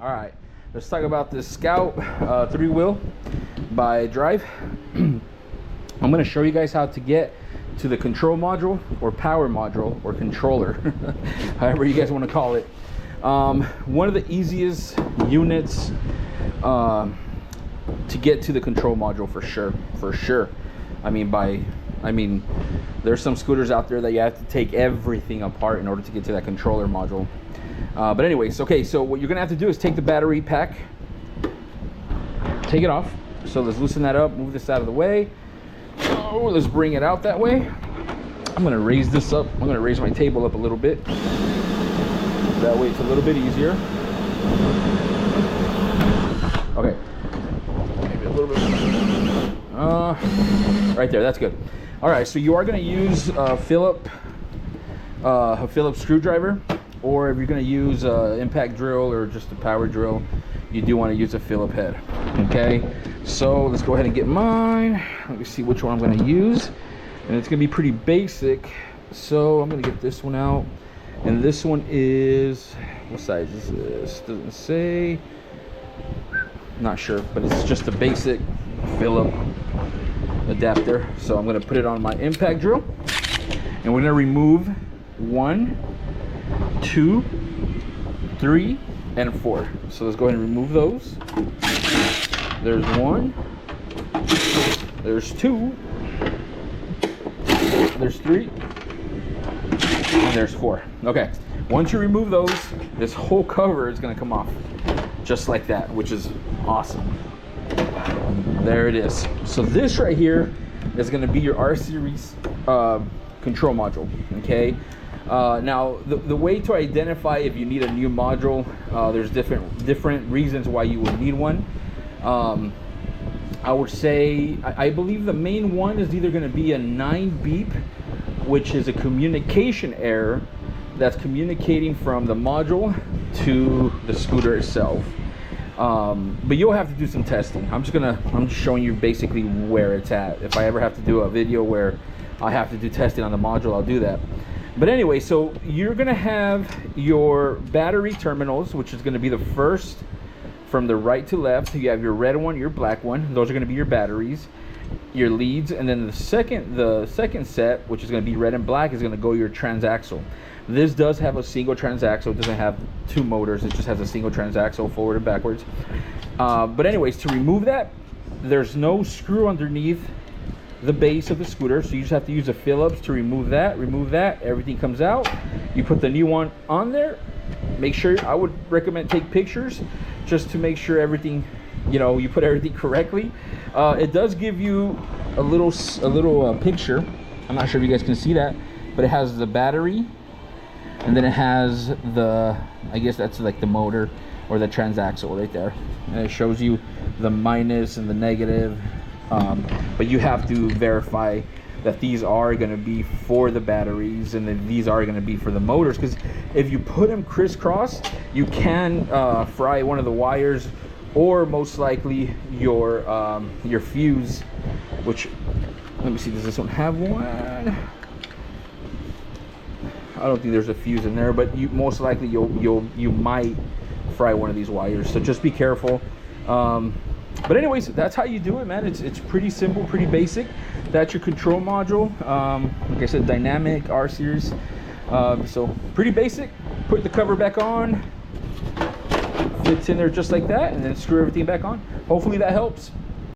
All right, let's talk about this Scout 3-wheel by Drive. I'm going to show you guys how to get to the control module or power module or controller, however you guys want to call it. One of the easiest units to get to the control module for sure. I mean, there's some scooters out there that you have to take everything apart in order to get to that controller module. But anyways, okay, so what you're gonna have to do is take the battery pack, take it off. So let's loosen that up, move this out of the way. Oh, let's bring it out that way. I'm gonna raise this up. I'm gonna raise my table up a little bit. That way it's a little bit easier. Okay, maybe a little bit more. Right there, that's good. All right, so you are gonna use a Phillips screwdriver, or if you're gonna use an impact drill or just a power drill, you do wanna use a Phillips head, okay? So let's go ahead and get mine. Let me see which one I'm gonna use. And it's gonna be pretty basic. So I'm gonna get this one out. And this one is, what size is this? Doesn't say. Not sure, but it's just a basic Phillips adapter. So I'm gonna put it on my impact drill. And we're gonna remove 1, 2, 3, and 4. So let's go ahead and remove those. There's 1, there's 2, there's 3, and there's 4. Okay, once you remove those, this whole cover is gonna come off just like that, which is awesome. There it is. So this right here is gonna be your R series control module, okay? Now the way to identify if you need a new module, there's different reasons why you would need one. I would say, I believe the main one is either going to be a 9 beep, which is a communication error that's communicating from the module to the scooter itself. But you'll have to do some testing. I'm just showing you basically where it's at. If I ever have to do a video where I have to do testing on the module, I'll do that. But anyway, so you're gonna have your battery terminals, which is gonna be the first from the right to left. You have your red one, your black one. Those are gonna be your batteries, your leads, and then the second set, which is gonna be red and black, is gonna go your transaxle. This does have a single transaxle. It doesn't have 2 motors. It just has a single transaxle forward and backwards. But anyways, to remove that, there's no screw underneath the base of the scooter, so you just have to use a Phillips to remove that, everything comes out. You put the new one on there. Make sure, I would recommend take pictures just to make sure everything, you put everything correctly. It does give you a little picture. I'm not sure if you guys can see that, but it has the battery, and then it has the, I guess that's like the motor or the transaxle right there, and it shows you the minus and the negative. But you have to verify that these are going to be for the batteries and then these are going to be for the motors, because if you put them crisscross, you can fry one of the wires, or most likely your fuse, which, let me see, does this one have one? I don't think there's a fuse in there, but most likely you might fry one of these wires, so just be careful. But anyways, that's how you do it, man. It's pretty simple, pretty basic. That's your control module. Like I said, dynamic R series. So pretty basic. Put the cover back on. Fits in there just like that, and then screw everything back on. Hopefully that helps.